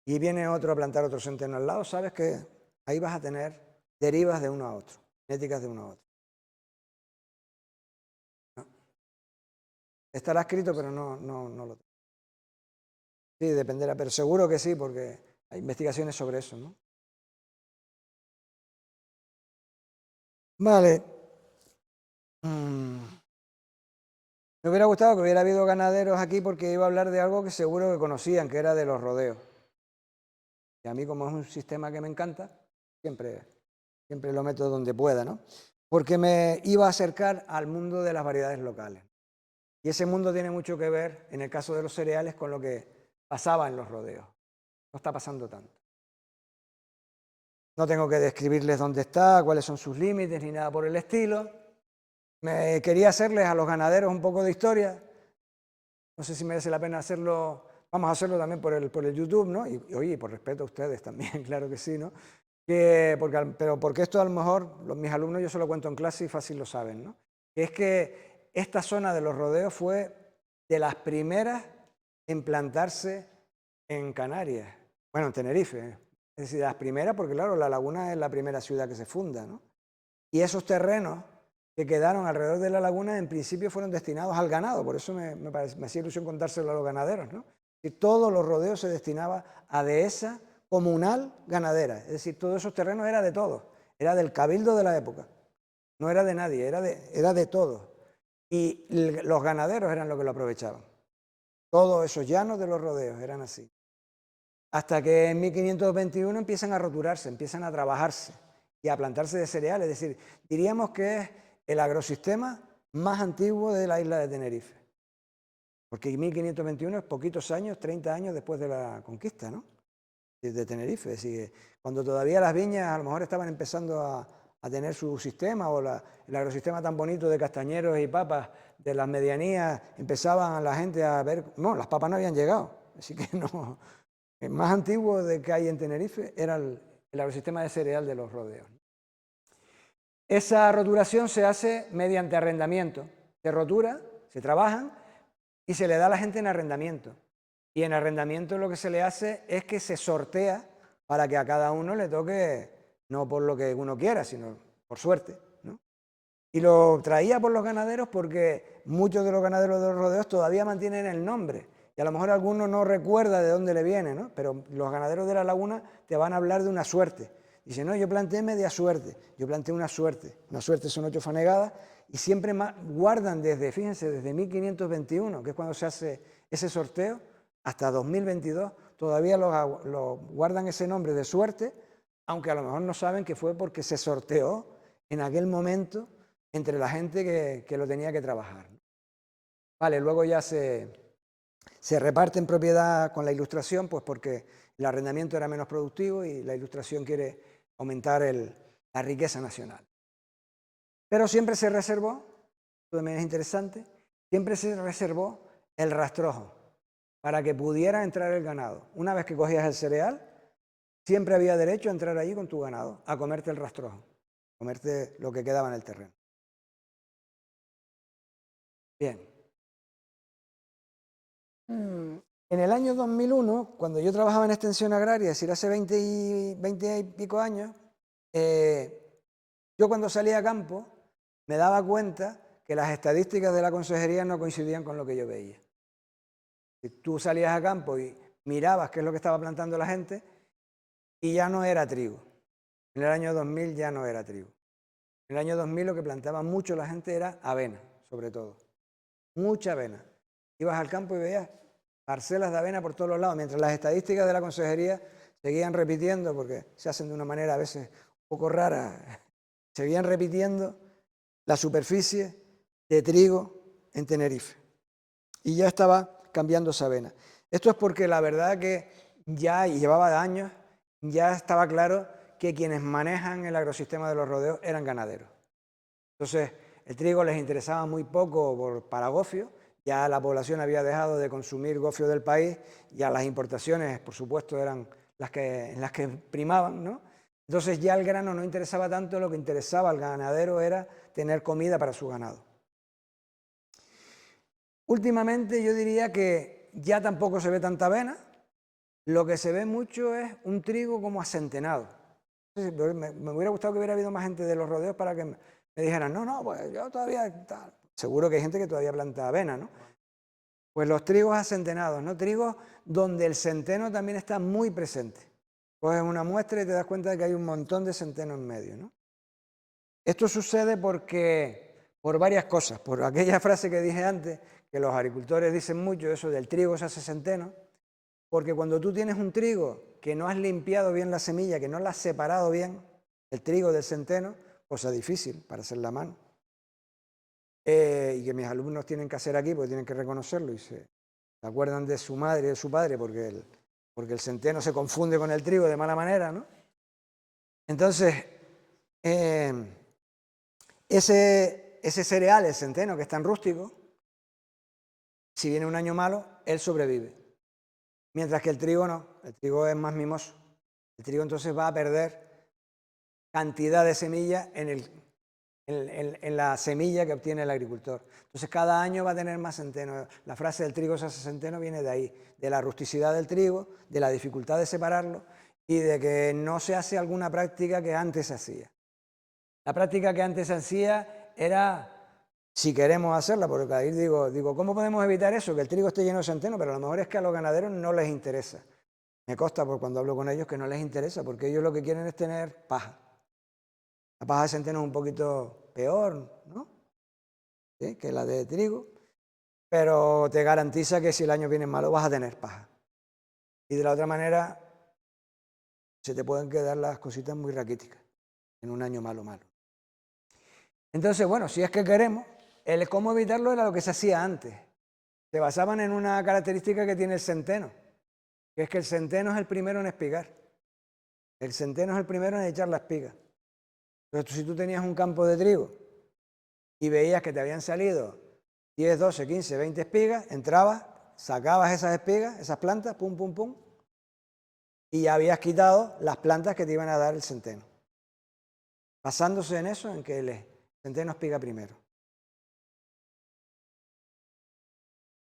y viene otro a plantar otro centeno al lado, sabes que ahí vas a tener derivas de uno a otro, genéticas de uno a otro. ¿No? Estará escrito, pero no lo tengo. Sí, dependerá, pero seguro que sí, porque hay investigaciones sobre eso, ¿no? Vale. Me hubiera gustado que hubiera habido ganaderos aquí porque iba a hablar de algo que seguro que conocían, que era de los rodeos. Y a mí, como es un sistema que me encanta, siempre lo meto donde pueda, ¿no? Porque me iba a acercar al mundo de las variedades locales. Y ese mundo tiene mucho que ver, en el caso de los cereales, con lo que pasaba en los rodeos. No está pasando tanto. No tengo que describirles dónde está, cuáles son sus límites, ni nada por el estilo. Me quería hacerles a los ganaderos un poco de historia. No sé si merece la pena hacerlo. Vamos a hacerlo también por el YouTube, ¿no? Y oye, por respeto a ustedes también, claro que sí, ¿no? Pero porque esto a lo mejor mis alumnos yo se lo cuento en clase y fácil lo saben, ¿no? Que es que esta zona de los rodeos fue de las primeras en plantarse en Canarias, bueno, en Tenerife, ¿eh? Es decir, de las primeras porque claro, La Laguna es la primera ciudad que se funda, ¿no? Y esos terrenos que quedaron alrededor de la laguna en principio fueron destinados al ganado, por eso me hacía ilusión contárselo a los ganaderos, ¿no? Y todos los rodeos se destinaba a dehesa comunal ganadera, es decir, todos esos terrenos era de todos, era del cabildo de la época, no era de nadie, era de todos. Y los ganaderos eran los que lo aprovechaban. Todos esos llanos de los rodeos eran así. Hasta que en 1521 empiezan a roturarse, empiezan a trabajarse y a plantarse de cereales. Es decir, diríamos que es el agrosistema más antiguo de la isla de Tenerife. Porque 1521 es poquitos años, 30 años después de la conquista, ¿no? De Tenerife. Es decir, cuando todavía las viñas a lo mejor estaban empezando a tener su sistema o el agrosistema tan bonito de castañeros y papas de las medianías, empezaban la gente a ver... No, las papas no habían llegado, así que no... El más antiguo de que hay en Tenerife era el agrosistema de cereal de los rodeos. Esa roturación se hace mediante arrendamiento. Se rotura, se trabajan y se le da a la gente en arrendamiento. Y en arrendamiento lo que se le hace es que se sortea para que a cada uno le toque, no por lo que uno quiera, sino por suerte, ¿no? Y lo traía por los ganaderos porque muchos de los ganaderos de los rodeos todavía mantienen el nombre. Y a lo mejor alguno no recuerda de dónde le viene, ¿no? Pero los ganaderos de la laguna te van a hablar de una suerte. Dice, no, yo planté media suerte, yo planté una suerte son 8 fanegadas, y siempre guardan desde, fíjense, desde 1521, que es cuando se hace ese sorteo, hasta 2022, todavía guardan ese nombre de suerte, aunque a lo mejor no saben que fue porque se sorteó en aquel momento entre la gente que lo tenía que trabajar. Vale, luego ya se reparte en propiedad con la ilustración, pues porque el arrendamiento era menos productivo y la ilustración quiere aumentar la riqueza nacional. Pero siempre se reservó, esto también es interesante, siempre se reservó el rastrojo para que pudiera entrar el ganado. Una vez que cogías el cereal, siempre había derecho a entrar allí con tu ganado, a comerte el rastrojo, comerte lo que quedaba en el terreno. Bien. En el año 2001, cuando yo trabajaba en extensión agraria, es decir, hace 20 y pico años, yo cuando salía a campo me daba cuenta que las estadísticas de la consejería no coincidían con lo que yo veía. Si tú salías a campo y mirabas qué es lo que estaba plantando la gente y ya no era trigo. En el año 2000 ya no era trigo. En el año 2000 lo que plantaba mucho la gente era avena, sobre todo. Mucha avena. Ibas al campo y veías parcelas de avena por todos los lados, mientras las estadísticas de la consejería seguían repitiendo, porque se hacen de una manera a veces un poco rara, seguían repitiendo la superficie de trigo en Tenerife. Y ya estaba cambiando esa avena. Esto es porque la verdad que ya llevaba años, ya estaba claro que quienes manejan el agrosistema de los rodeos eran ganaderos. Entonces, el trigo les interesaba muy poco para gofio, ya la población había dejado de consumir gofio del país, ya las importaciones, por supuesto, eran en las que primaban, ¿no? Entonces ya el grano no interesaba tanto, lo que interesaba al ganadero era tener comida para su ganado. Últimamente yo diría que ya tampoco se ve tanta avena, lo que se ve mucho es un trigo como acentenado. Me hubiera gustado que hubiera habido más gente de los rodeos para que me dijeran, no, pues yo todavía... Tal. Seguro que hay gente que todavía planta avena, ¿no? Pues los trigos acentenados, ¿no? Trigos donde el centeno también está muy presente. Coges una muestra y te das cuenta de que hay un montón de centeno en medio, ¿no? Esto sucede por varias cosas. Por aquella frase que dije antes, que los agricultores dicen mucho, eso del trigo se hace centeno, porque cuando tú tienes un trigo que no has limpiado bien la semilla, que no la has separado bien, el trigo del centeno, cosa difícil para hacer la mano. Y que mis alumnos tienen que hacer aquí porque tienen que reconocerlo y se acuerdan de su madre y de su padre porque el centeno se confunde con el trigo de mala manera, ¿no? Entonces, ese cereal, el centeno, que es tan rústico, si viene un año malo, él sobrevive. Mientras que el trigo no, el trigo es más mimoso. El trigo entonces va a perder cantidad de semillas en la semilla que obtiene el agricultor. Entonces cada año va a tener más centeno. La frase del trigo se hace centeno viene de ahí, de la rusticidad del trigo, de la dificultad de separarlo y de que no se hace alguna práctica que antes se hacía. La práctica que antes se hacía era, si queremos hacerla, porque ahí digo, ¿cómo podemos evitar eso? Que el trigo esté lleno de centeno, pero a lo mejor es que a los ganaderos no les interesa. Me consta por cuando hablo con ellos que no les interesa, porque ellos lo que quieren es tener paja. La paja de centeno es un poquito peor, ¿no? ¿Sí? Que la de trigo, pero te garantiza que si el año viene malo vas a tener paja. Y de la otra manera se te pueden quedar las cositas muy raquíticas en un año malo. Entonces, bueno, si es que queremos, el cómo evitarlo era lo que se hacía antes. Se basaban en una característica que tiene el centeno, que es que el centeno es el primero en espigar. El centeno es el primero en echar la espiga. Entonces, si tú tenías un campo de trigo y veías que te habían salido 10, 12, 15, 20 espigas, entrabas, sacabas esas espigas, esas plantas, pum, pum, pum, y ya habías quitado las plantas que te iban a dar el centeno. Basándose en eso, en que el centeno espiga primero.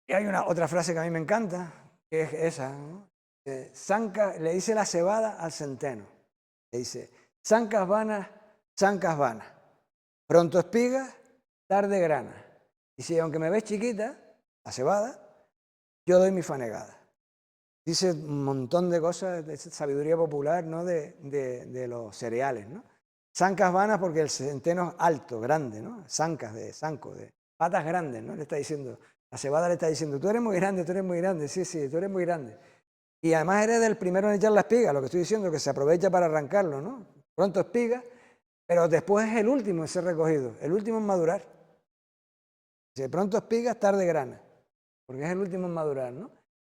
Y hay otra frase que a mí me encanta, que es esa, ¿no? Le dice la cebada al centeno. Le dice, zancas vanas, pronto espigas, tarde grana. Y si aunque me ves chiquita, la cebada, yo doy mi fanegada. Dice un montón de cosas de sabiduría popular, ¿no? de los cereales, ¿no? Zancas vanas porque el centeno es alto, grande, ¿no? Zancas de zanco, de patas grandes, ¿no? Le está diciendo, la cebada le está diciendo, tú eres muy grande, sí, tú eres muy grande. Y además eres el primero en echar la espiga, lo que estoy diciendo, que se aprovecha para arrancarlo, ¿no? Pronto espiga, pero después es el último en ser recogido, el último en madurar. Si pronto espigas, tarde grana, porque es el último en madurar, ¿no?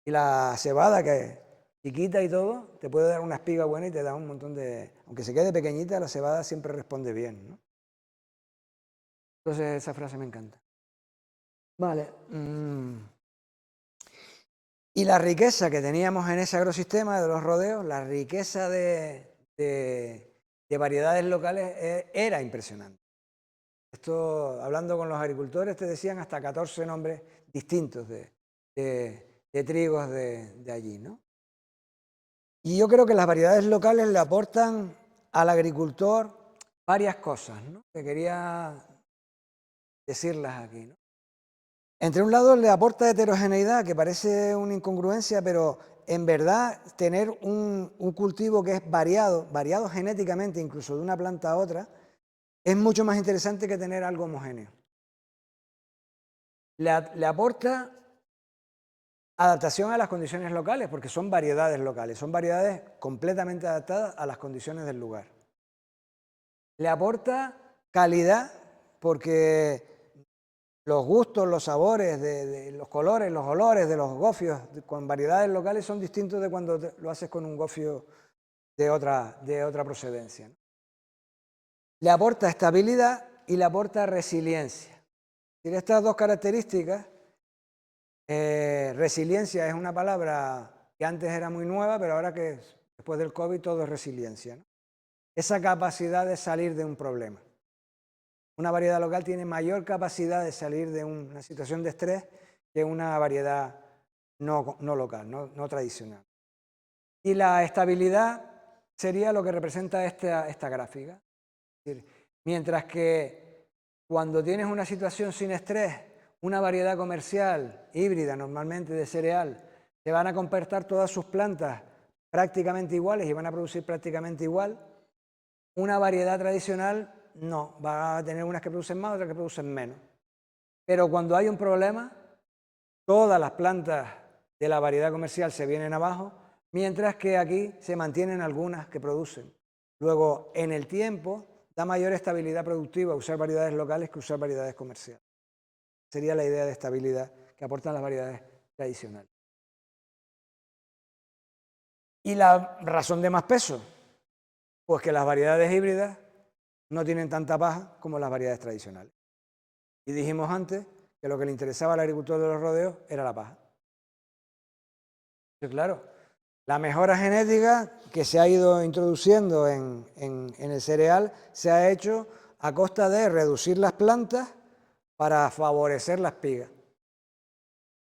Y la cebada, que es chiquita y todo, te puede dar una espiga buena y te da un montón de... Aunque se quede pequeñita, la cebada siempre responde bien, ¿no? Entonces esa frase me encanta. Vale. Y la riqueza que teníamos en ese agrosistema de los rodeos, la riqueza de variedades locales era impresionante. Esto, hablando con los agricultores, te decían hasta 14 nombres distintos de trigos de allí, ¿no? Y yo creo que las variedades locales le aportan al agricultor varias cosas, ¿no? Que quería decirlas aquí, ¿no? Entre un lado le aporta heterogeneidad, que parece una incongruencia, pero en verdad tener un cultivo que es variado genéticamente, incluso de una planta a otra, es mucho más interesante que tener algo homogéneo. Le aporta adaptación a las condiciones locales, porque son variedades locales, son variedades completamente adaptadas a las condiciones del lugar. Le aporta calidad, porque los gustos, los sabores, de los colores, los olores de los gofios con variedades locales son distintos de cuando lo haces con un gofio de otra procedencia. Le aporta estabilidad y le aporta resiliencia. Tiene estas dos características. Resiliencia es una palabra que antes era muy nueva, pero ahora que después del COVID todo es resiliencia, ¿no? Esa capacidad de salir de un problema. Una variedad local tiene mayor capacidad de salir de una situación de estrés que una variedad no local, no tradicional. Y la estabilidad sería lo que representa esta gráfica. Es decir, mientras que cuando tienes una situación sin estrés, una variedad comercial híbrida, normalmente de cereal, te van a comportar todas sus plantas prácticamente iguales y van a producir prácticamente igual. Una variedad tradicional no, va a tener unas que producen más, otras que producen menos. Pero cuando hay un problema, todas las plantas de la variedad comercial se vienen abajo, mientras que aquí se mantienen algunas que producen. Luego, en el tiempo, da mayor estabilidad productiva usar variedades locales que usar variedades comerciales. Sería la idea de estabilidad que aportan las variedades tradicionales. ¿Y la razón de más peso? Pues que las variedades híbridas no tienen tanta paja como las variedades tradicionales. Y dijimos antes que lo que le interesaba al agricultor de los rodeos era la paja. Pues claro, la mejora genética que se ha ido introduciendo en el cereal se ha hecho a costa de reducir las plantas para favorecer la espiga.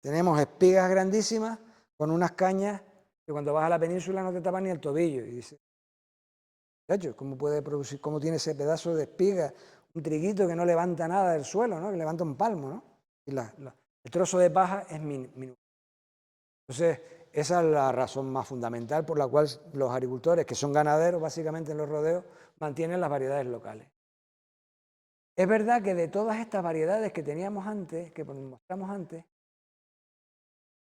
Tenemos espigas grandísimas con unas cañas que cuando vas a la península no te tapan ni el tobillo. Y dices, muchacho, ¿cómo puede producir, cómo tiene ese pedazo de espiga, un triguito que no levanta nada del suelo, ¿no? Que levanta un palmo, ¿no? Y el trozo de paja es minúsculo. Entonces, esa es la razón más fundamental por la cual los agricultores, que son ganaderos básicamente en los rodeos, mantienen las variedades locales. Es verdad que de todas estas variedades que teníamos antes, que mostramos antes,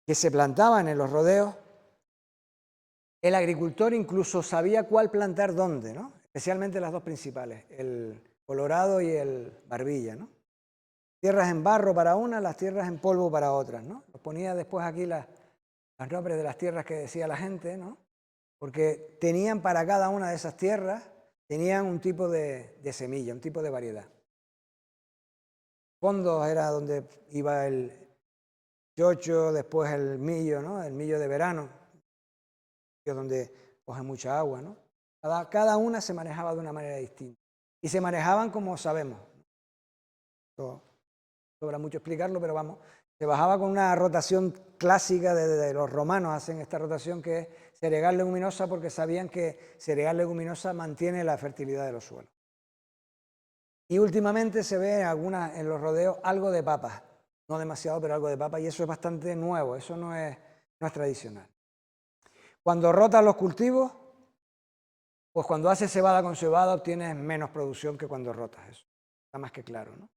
que se plantaban en los rodeos, el agricultor incluso sabía cuál plantar dónde, ¿no? Especialmente las dos principales, el Colorado y el Barbilla, ¿no? Tierras en barro para unas, las tierras en polvo para otras, ¿no? Os ponía después aquí los nombres de las tierras que decía la gente, ¿no? Porque tenían para cada una de esas tierras, tenían un tipo de semilla, un tipo de variedad. Fondos era donde iba el chocho, después el millo, ¿no? El millo de verano, donde coge mucha agua, ¿no? Cada una se manejaba de una manera distinta. Y se manejaban como sabemos. Esto sobra mucho explicarlo, pero vamos. Se bajaba con una rotación clásica de los romanos, hacen esta rotación que es ceregal leguminosa porque sabían que ceregal leguminosa mantiene la fertilidad de los suelos. Y últimamente se ve en los rodeos algo de papas. No demasiado, pero algo de papas, y eso es bastante nuevo, eso no es tradicional. Cuando rotas los cultivos, pues cuando haces cebada con cebada obtienes menos producción que cuando rotas, eso está más que claro, ¿no?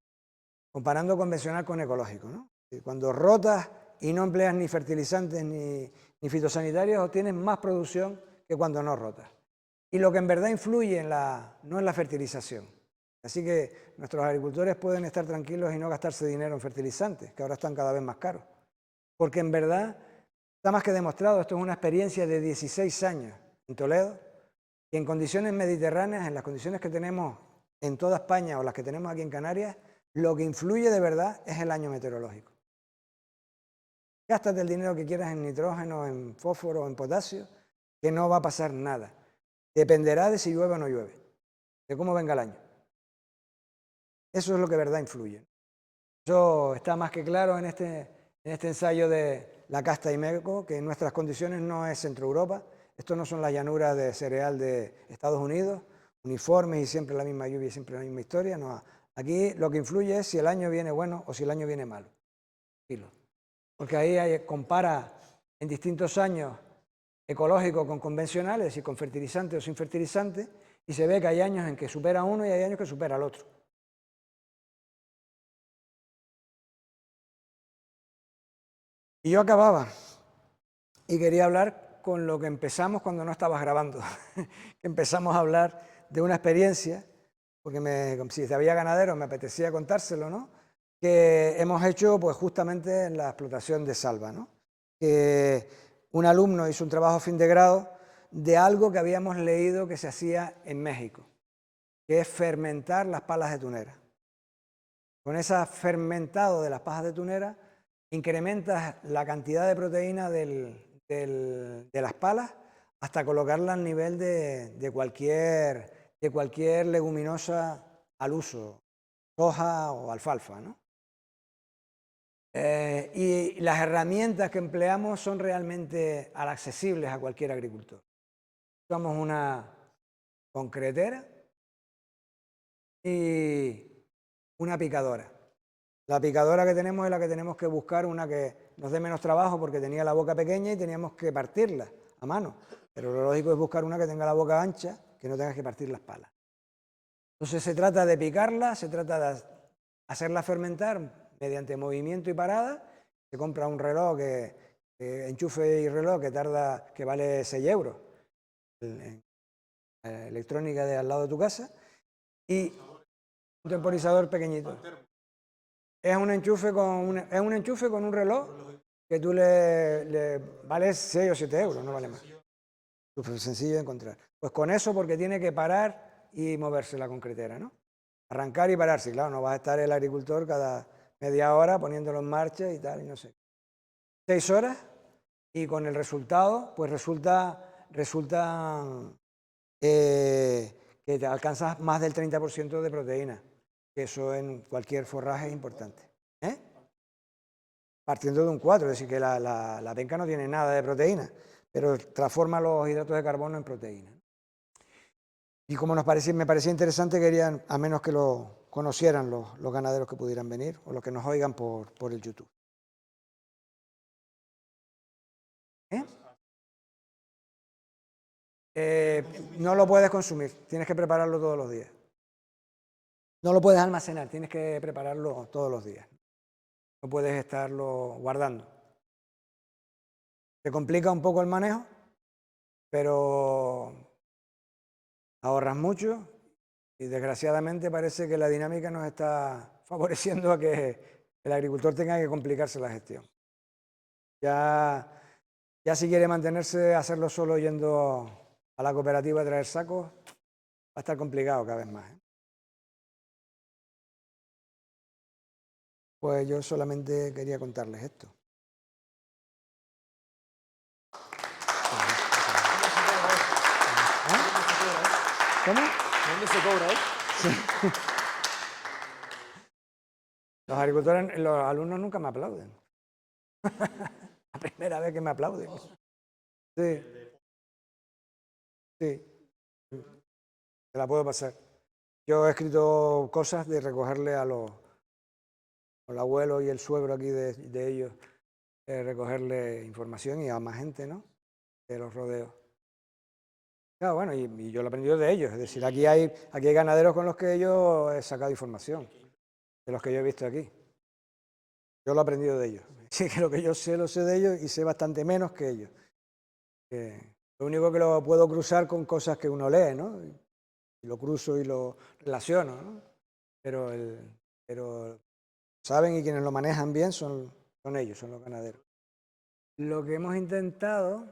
Comparando convencional con ecológico, ¿no? Cuando rotas y no empleas ni fertilizantes ni fitosanitarios, obtienes más producción que cuando no rotas. Y lo que en verdad influye no es la fertilización. Así que nuestros agricultores pueden estar tranquilos y no gastarse dinero en fertilizantes, que ahora están cada vez más caros. Porque en verdad está más que demostrado, esto es una experiencia de 16 años en Toledo, y en condiciones mediterráneas, en las condiciones que tenemos en toda España o las que tenemos aquí en Canarias, lo que influye de verdad es el año meteorológico. Gástate el dinero que quieras en nitrógeno, en fósforo, en potasio, que no va a pasar nada. Dependerá de si llueve o no llueve, de cómo venga el año. Eso es lo que de verdad influye. Eso está más que claro en este ensayo de la casta Imeco, que en nuestras condiciones no es Centro Europa. Esto no son las llanuras de cereal de Estados Unidos, uniformes y siempre la misma lluvia, siempre la misma historia. No. Aquí lo que influye es si el año viene bueno o si el año viene malo. Porque ahí compara en distintos años ecológico con convencional, es decir, con fertilizante o sin fertilizante, y se ve que hay años en que supera uno y hay años que supera al otro. Y yo acababa y quería hablar con lo que empezamos cuando no estabas grabando. Empezamos a hablar de una experiencia, porque si había ganaderos me apetecía contárselo, ¿no? Que hemos hecho pues justamente en la explotación de Salva, ¿no? Que un alumno hizo un trabajo fin de grado de algo que habíamos leído que se hacía en México, que es fermentar las palas de tunera. Con ese fermentado de las pajas de tunera incrementas la cantidad de proteína de las palas hasta colocarla al nivel de cualquier leguminosa al uso, soja o alfalfa, ¿no? Y las herramientas que empleamos son realmente accesibles a cualquier agricultor. Usamos una concretera y una picadora. La picadora que tenemos es la que tenemos que buscar, una que nos dé menos trabajo porque tenía la boca pequeña y teníamos que partirla a mano. Pero lo lógico es buscar una que tenga la boca ancha, que no tengas que partir las palas. Entonces se trata de picarla, se trata de hacerla fermentar mediante movimiento y parada. Se compra un reloj enchufe y reloj que vale 6 euros en la electrónica de al lado de tu casa, y un temporizador pequeñito. Es un enchufe con un reloj que tú le vale 6 o 7 euros, no vale más. Súper sencillo de encontrar. Pues con eso, porque tiene que parar y moverse la concretera, ¿no? arrancar y pararse. Claro, no va a estar el agricultor cada media hora poniéndolo en marcha y tal, y no sé. 6 horas y con el resultado, pues resulta que te alcanzas más del 30% de proteína, que eso en cualquier forraje es importante. Partiendo de un 4, es decir, que la penca no tiene nada de proteína, pero transforma los hidratos de carbono en proteína. Y como me parecía interesante, querían, a menos que lo conocieran los ganaderos que pudieran venir o los que nos oigan por el YouTube. No lo puedes consumir, tienes que prepararlo todos los días. No lo puedes almacenar, tienes que prepararlo todos los días. No puedes estarlo guardando. Te complica un poco el manejo, pero ahorras mucho y desgraciadamente parece que la dinámica nos está favoreciendo a que el agricultor tenga que complicarse la gestión. Ya si quiere mantenerse, hacerlo solo yendo a la cooperativa a traer sacos, va a estar complicado cada vez más. Pues yo solamente quería contarles esto. ¿Cómo? ¿Dónde se cobra, Sí. Los agricultores, los alumnos nunca me aplauden. La primera vez que me aplauden. Sí. Sí. Te la puedo pasar. Yo he escrito cosas de recogerle a los al abuelo y el suegro aquí de ellos, recogerle información y a más gente, ¿no? De los rodeos. Claro, bueno, y yo lo he aprendido de ellos. Es decir, aquí hay ganaderos con los que yo he sacado información, de los que yo he visto aquí. Yo lo he aprendido de ellos. Sí, que lo que yo sé, lo sé de ellos y sé bastante menos que ellos. Lo único que lo puedo cruzar con cosas que uno lee, ¿no? Y lo cruzo y lo relaciono, ¿no? Pero saben y quienes lo manejan bien son ellos, son los ganaderos. Lo que hemos intentado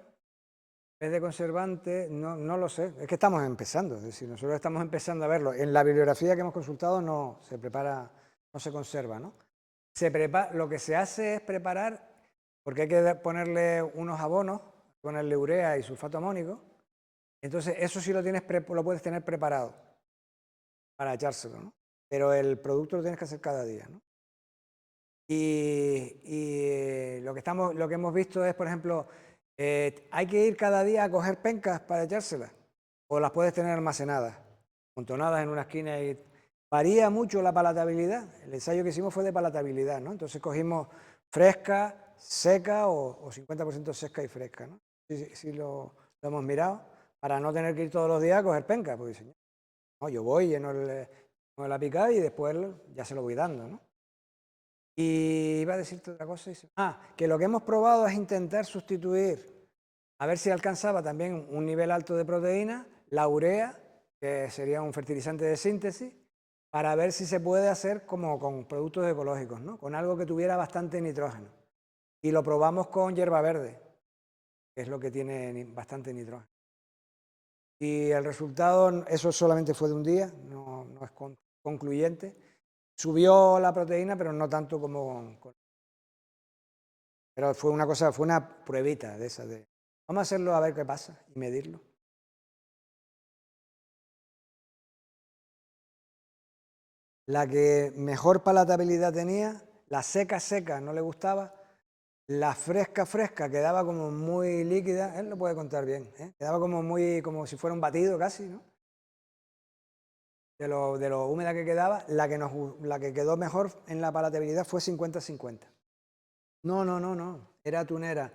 es de conservante, no lo sé, es que estamos empezando, es decir, nosotros estamos empezando a verlo. En la bibliografía que hemos consultado no se prepara, no se conserva, ¿no? Lo que se hace es preparar, porque hay que ponerle unos abonos, ponerle urea y sulfato amónico, entonces eso sí lo puedes tener preparado para echárselo, ¿no? Pero el producto lo tienes que hacer cada día, ¿no? Y lo que hemos visto es, por ejemplo, hay que ir cada día a coger pencas para echárselas, o las puedes tener almacenadas, amontonadas en una esquina y varía mucho la palatabilidad. El ensayo que hicimos fue de palatabilidad, ¿no? Entonces cogimos fresca, seca o 50% seca y fresca, ¿no? Sí lo hemos mirado para no tener que ir todos los días a coger pencas, porque señor, no, yo voy, lleno la picada y después ya se lo voy dando, ¿no? Y iba a decirte otra cosa. Que lo que hemos probado es intentar sustituir, a ver si alcanzaba también un nivel alto de proteína, la urea, que sería un fertilizante de síntesis, para ver si se puede hacer como con productos ecológicos, ¿no? Con algo que tuviera bastante nitrógeno. Y lo probamos con hierba verde, que es lo que tiene bastante nitrógeno. Y el resultado, eso solamente fue de un día, no es concluyente. Subió la proteína, pero no tanto como... Pero fue una pruebita de esa de... Vamos a hacerlo a ver qué pasa y medirlo. La que mejor palatabilidad tenía, la seca no le gustaba, la fresca quedaba como muy líquida, él lo puede contar bien, ¿eh? Quedaba como si fuera un batido casi, ¿no? De lo húmeda que quedaba, la que quedó mejor en la palatabilidad fue 50-50. No, era tunera.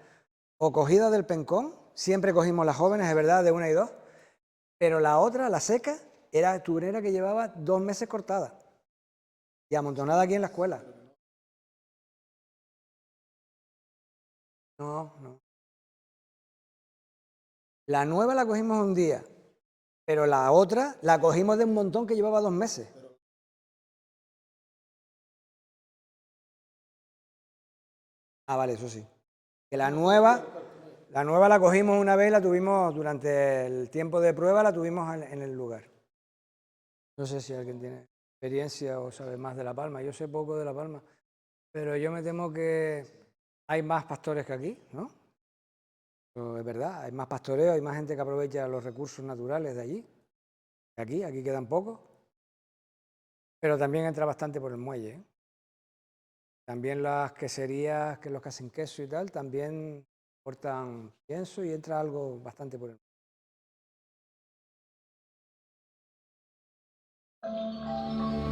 O cogida del pencón, siempre cogimos las jóvenes, es verdad, de 1 y 2, pero la otra, la seca, era tunera que llevaba 2 meses cortada y amontonada aquí en la escuela. No. La nueva la cogimos un día, pero la otra la cogimos de un montón que llevaba 2 meses. Vale, eso sí. Que la nueva la cogimos una vez, la tuvimos durante el tiempo de prueba, la tuvimos en el lugar. No sé si alguien tiene experiencia o sabe más de La Palma. Yo sé poco de La Palma, pero yo me temo que hay más pastores que aquí, ¿no? Pero es verdad, hay más pastoreo, hay más gente que aprovecha los recursos naturales de allí. Aquí quedan pocos, pero también entra bastante por el muelle, ¿eh? También las queserías, que los que hacen queso y tal, también cortan pienso y entra algo bastante por el muelle.